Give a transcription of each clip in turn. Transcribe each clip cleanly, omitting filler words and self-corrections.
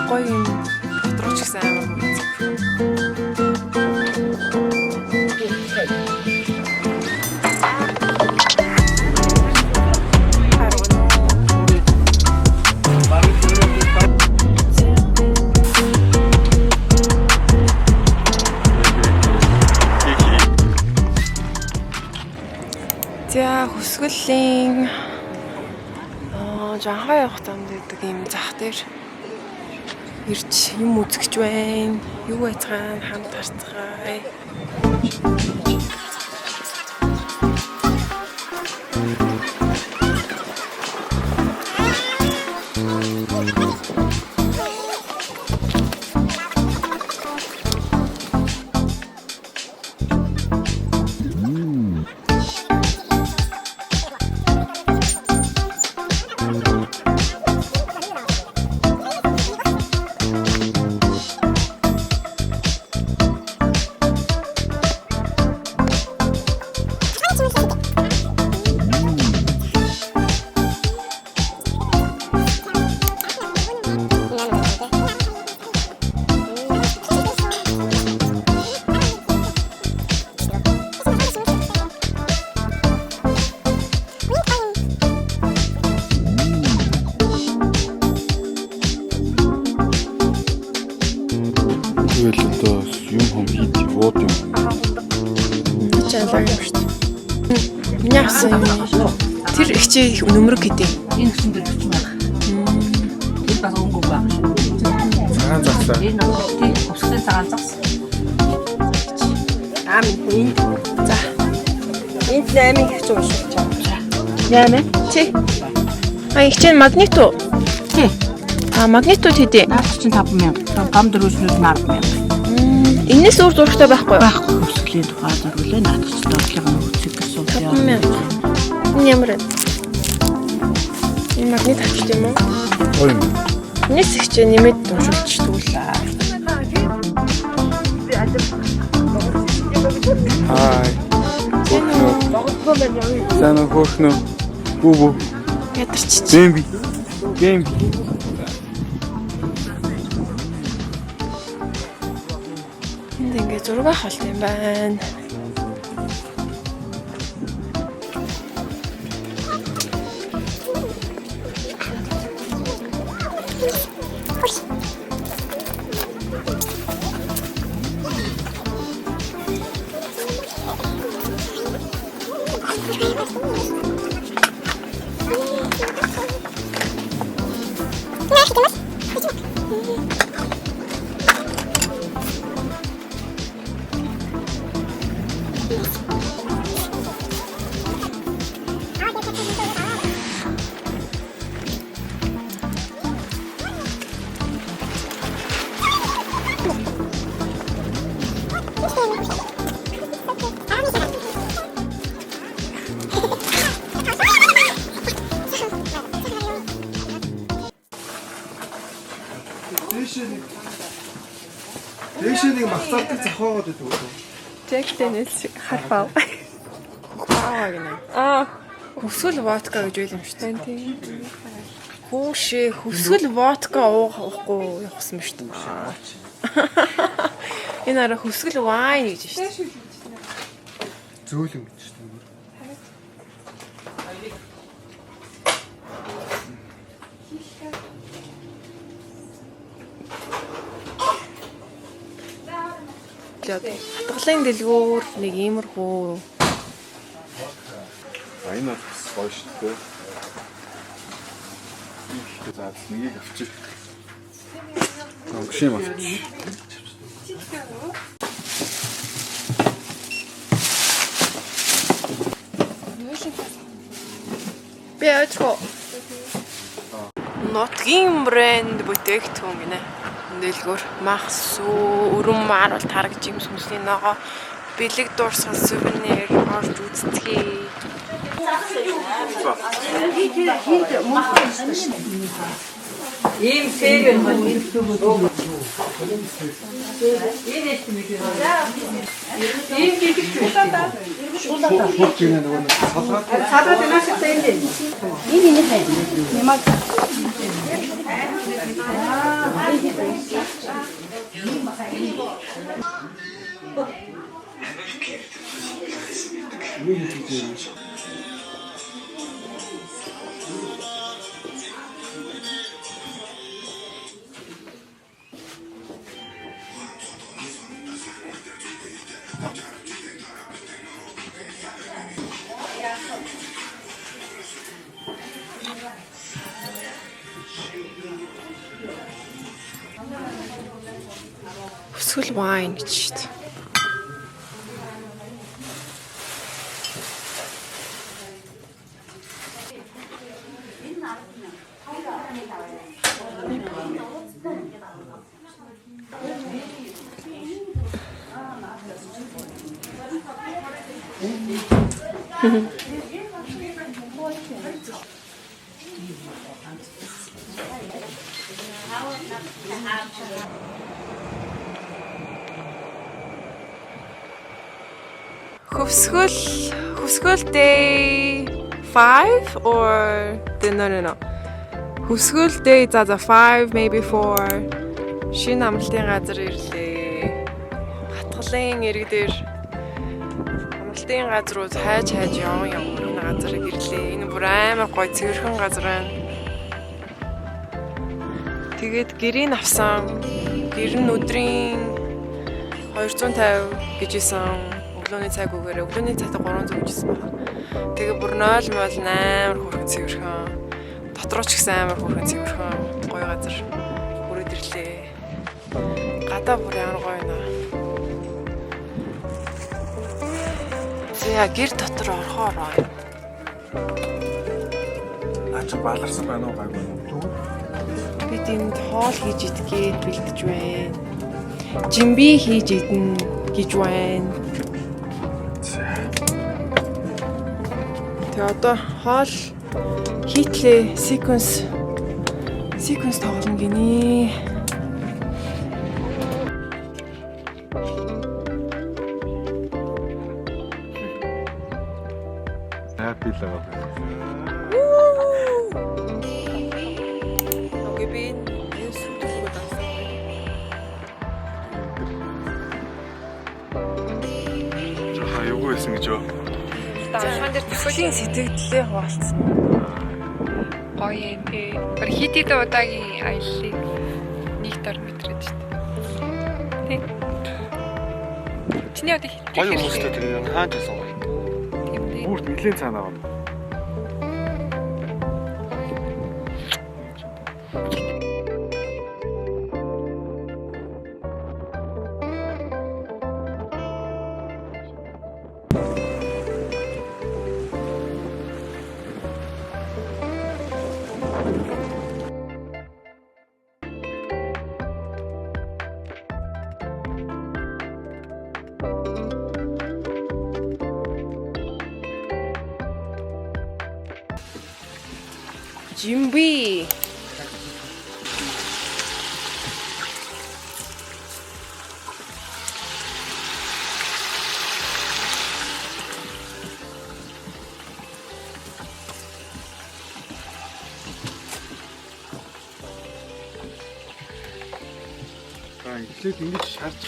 гоё юм дотрооч гэсэн амар гоё. За хөсгөлийн жанхаа явах тамд гэдэг юм зах дээр ирж юм үзэж байна. Юу байцгаана хамт харцгаая. юм хийх вот юм. Чалаа юм шүү дээ. Миний авсан юм. Тэр ихчээ их нөмрөг гэдэг. Энэ гэсэн дээр гэж байна. Энэ бас өнгө баг. Цагаан загсаа. Энэ тийм өсгсөн цагаан загс. Энэ. За. Энд 8 их зуушж байгаа. 8. Чи. Их чинь магнит уу? Тий. Магнитууд хэдий? 45,000. Гам дөрөвснүүд 10,000. Энэс өөр зурагтай байхгүй юу? Байхгүй. Өсгөлийн тухай зориулээ. Наадчтай орлогын үүсгэх гэсэн юм. 50,000. Энэ ямар вэ? Энэ магнит авчих юм уу? Ой юм. Энэс их чинь нэмээд уншуулчих тэгвэл. Хай. Сайн хөөхнө. Бүү. Ядарч. Бэмби. Энд ингээ зураг авах юм байна. Дэшнийг махцаалдаг захаагаад байдаг үү? Жэктэнэс харпав. Вау гэнэ. Хөсгөл водка гэж байл юм шүү дээ. Тийм. Хүүшээ хөсгөл водка уухгүй явсан ба шүү дээ. Энэ араа хөсгөл вайн гэж шүү дээ. Зөөлөн гэж шүү дээ. Хатгалын дэлгүүр нэг иймэрхүү. Энэ бас гоё шүү дээ. За нэгийг авчих. Гшим авчих. Би очко. Нотгийн брэнд бүтээгдэхүүн гинэ. Дэлгүүр махс өрөм маруул тарагж юм сүнсний ногоо бэлэг дуурсгал сувенир орж үзтгий. Ийм сэрэг юм. Энэ эсмэг юм. Ийм гэдэг шүү. Шуулаад нэг салгаад цаадаа нааштай энэ. Энэ байна. Ямаг Хүсгэл вайн гэж шүү дээ. Хүсгэл day 5 or no. Хүсгэл day за 5 maybe 4 шинэ амралтын газар ирлээ. Хатгалын ирэг дээр амралтын газрууд хайж явна энэ газарыг ирлээ. Энэ бүр амар гоё цэвэрхэн газар байна. Тэгээд гэрийг авсан. Гэр нь өдрийн 250 гэж исэн. Өглөөний цаг үгээр өглөөний цагт 300 гэжсэн байна. Тэгээ бүр 0 мол амар хүрхэн цэвэрхэн. Дотроо ч гэсэн амар хүрхэн цэвэрхэн гоё газар хүрээд ирлээ. Гадаа бүр ямар гоё нэ. Зя гэр дотор орхоороо. Аач бааларсан байна уу гайгүй юу? Бид энд хоол хийж идгээд бэлдэж байна. Жимби хийж идэн гэж байна. Тэгээ одоо хоол хийтлээ sequence тоглоно гинэ. Happy love. Окей би энэ сүлдөлгөө дагсан. Жохоо юу байсан гэж юу? Дахиад дээр төсөлийн сэтгэлдээ хуваалцсан. Гоё юм тий. Гэр хитэд удаагийн аяллыг нэг дор мэтрээд шүү дээ. Тий. Чиний одоо хит. Гоё хүмүүстэй тэр хааж байсан гоё. Тийм тий. Бүрт нэлийн цаанаа байна. Жимби. Эхлээд ингэж шарж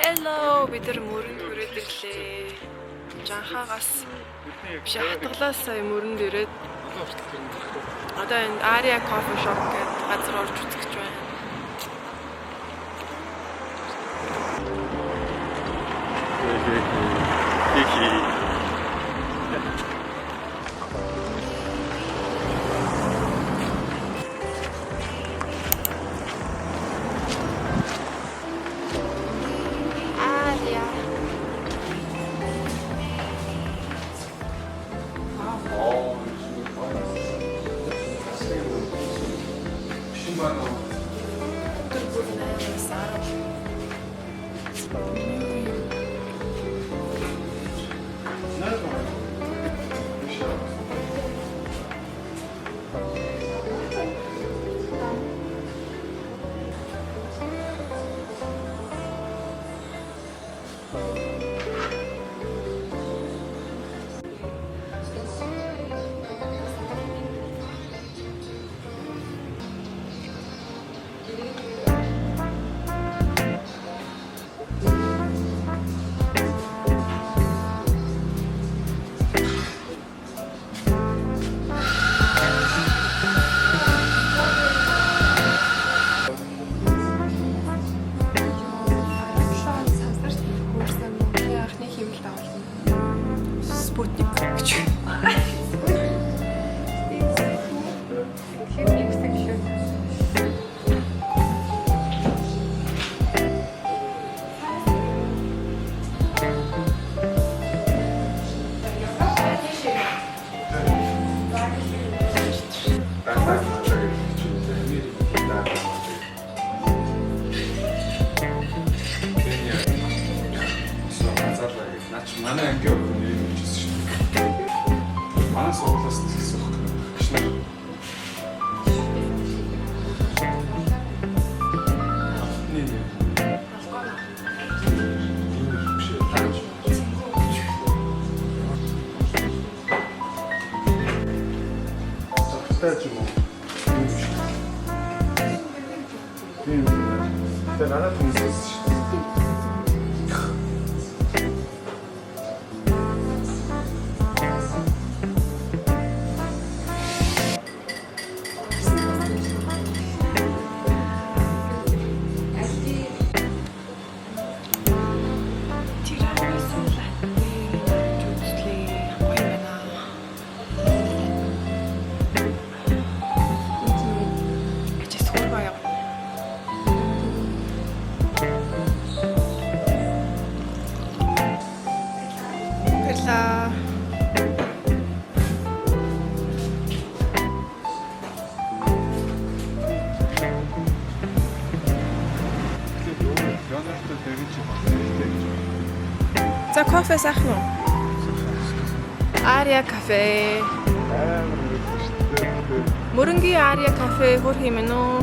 Hello, бид нар мөрөнд хүрээд ирлээ. Жанхаагаас биш хатгалаас сая мөрөнд ирээд одоо энэ Aria Coffee Shop гэдэг газар орж үзэж байна. 신발은 Хятад ч юм уу? Тийм. Тэр надад хүнсээс шүү дээ. За кофе сах нь. Ария кафе. Мөрөнгийн Ария кафе хөр хэмээн үү?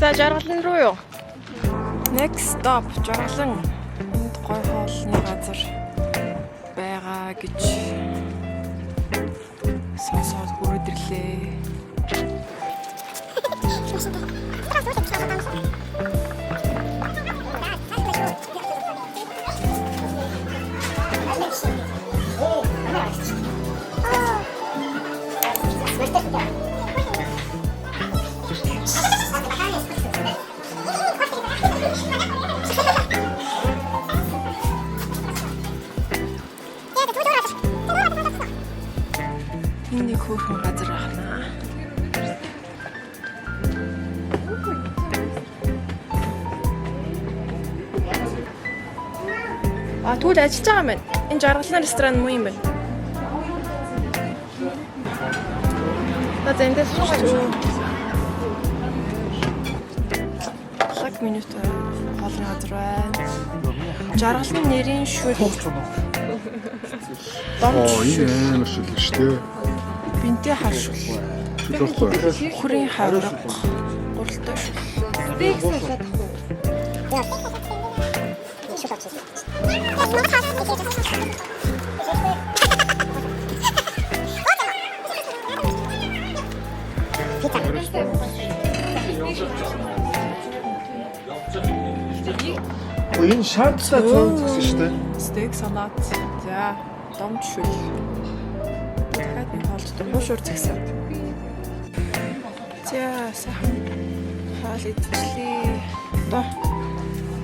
За жаргалан руу юу? Next stop жаргалан. Энд гой хоолны газар байгаа гэж сонсоод хүрээд ирлээ. Энэ нэг хөөрхөн газар байна. Тэгвэл ажиллаж байгаа юм байна. Энэ жаргалан ресторан муу юм байна. За эндээс шүү. Лаг минут хоолны газар байна. Жаргалан нэрийн шүл. Энэ амар шүл шүү дээ. Бинтэй харшуул. Шүлэхгүй. Хүрийн хавраг. Гуралтай шүл. Стейк салаад авах уу? Энэ шаардлагатай цөөн гэсэн шүү дээ. Стейк салат. За, домч шүл. Дахиад нэг хоолч дуушуур цагсаа. За, сайхан хоол идчихлээ. Одоо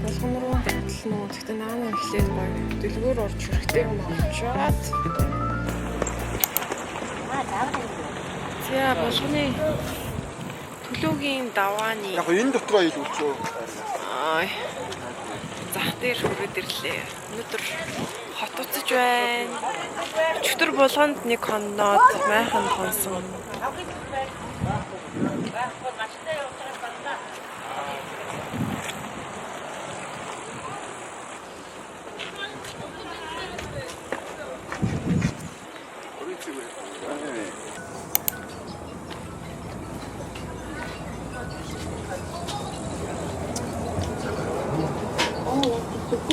болгон руу төлнө. Гэхдээ наана эхлээд гоё. Дэлгүүр орж хэрэгтэй юм болчоод. За, болгоны төлөөгийн давааны. Яг энэ дотроо илүүлчихөө. Ай. Зах дээр хүрээд ирлээ. Өнөөдөр хот уцаж байна. Өчигдөр булганд нэг хоноод майхан хонсон.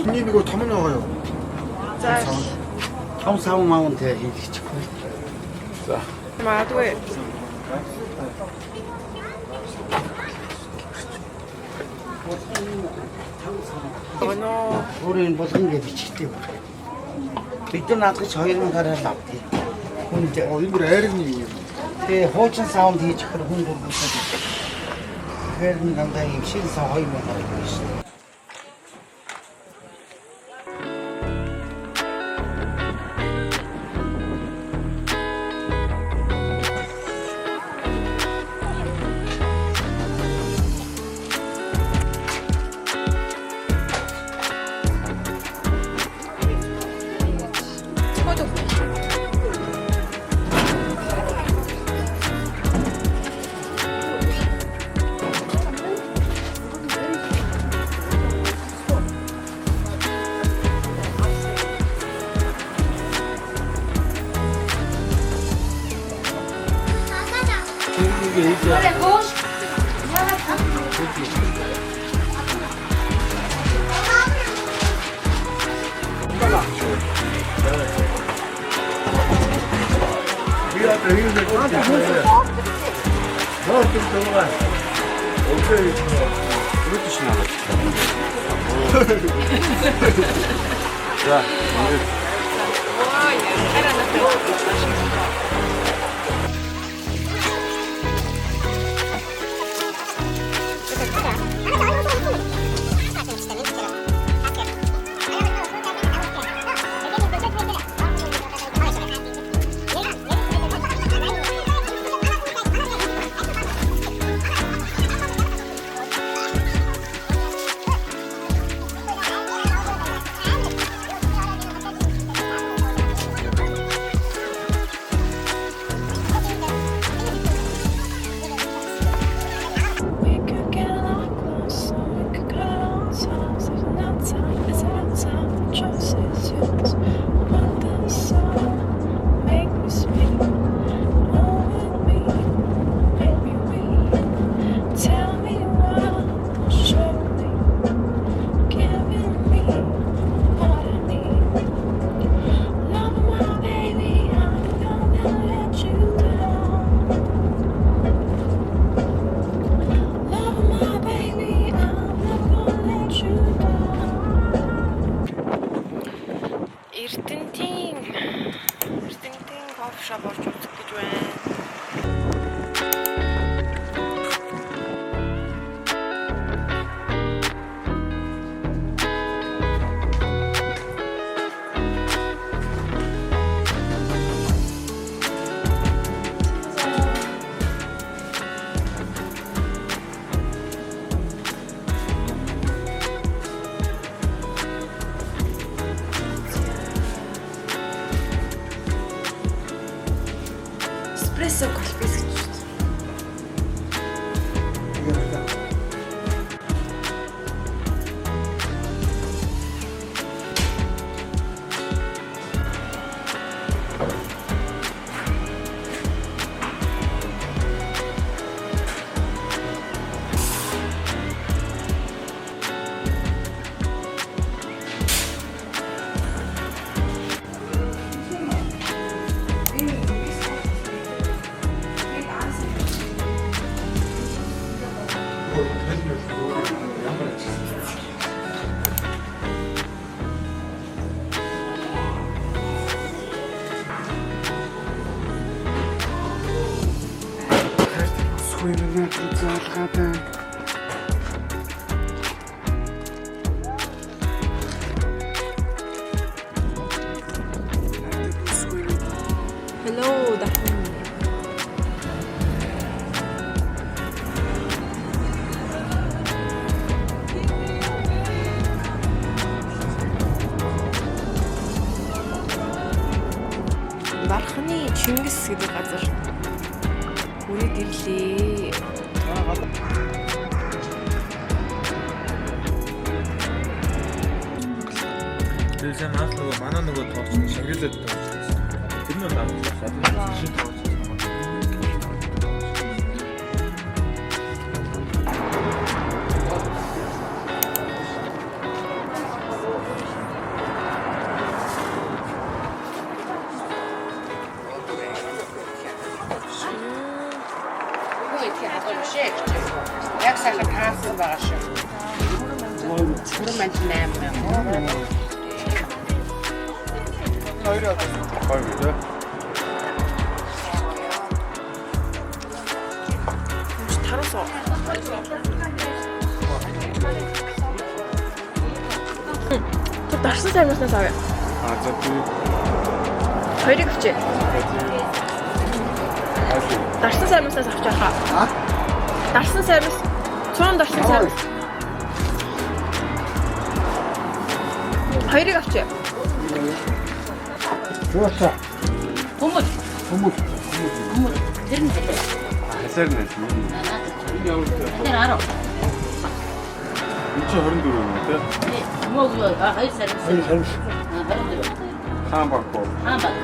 Миний нөгөө том нь байгаа юу? За, Том сав маун тэ хийчихгүй. магадгүй. Өнөө Өөрийн болгон гэж бичдэг. Бид нар наадах 2000 гараар авдээ. Хүнд Энэ бүр айрны юм. тэгээ хуучин саунд хийж хэр хүн дургуулсан. Тэгэхээр дандаа юм шиг сав 2000 гараар биш. We could get a lot closer, we could cut all ourselves. There's no time, there's no time for choices. Yours, but the sun make me speak. Move with me, make me weak. Tell me what, show me, giving me what I need. Love my baby, I'm gonna let you down. Love my baby, I'm not gonna let you down. Эрдэнтийн кофе шоп орж үзэх гэж байна. Эспрессо кофе гэж байна. Hello, дахин. Бархны Чингис гэдэг газар үрээд ирлээ. 그래서 나도 만원 누구 더 챙겨줬다. 듣는 나도 사실 더 Яг сайхан таасан байгаа шүү. Бүрэн манч 8,000. Хоёр үү? Тарасоо. Тэг дарсан саймаснаас авъя. За тий. Хоёрыг авчи. Дарсан саймаснаас авч яхаа. Дарсан саймас. Цуун дарсан саймас. Хоёрыг авчи. Зөөсөө. Хүмүүс. Тэр нь Хасаар нэг юм. Энэ явуулт. тэр арав. Энд чи 24 юм тий. Мог хоёр сар. Хаан баггүй. Хаан баг.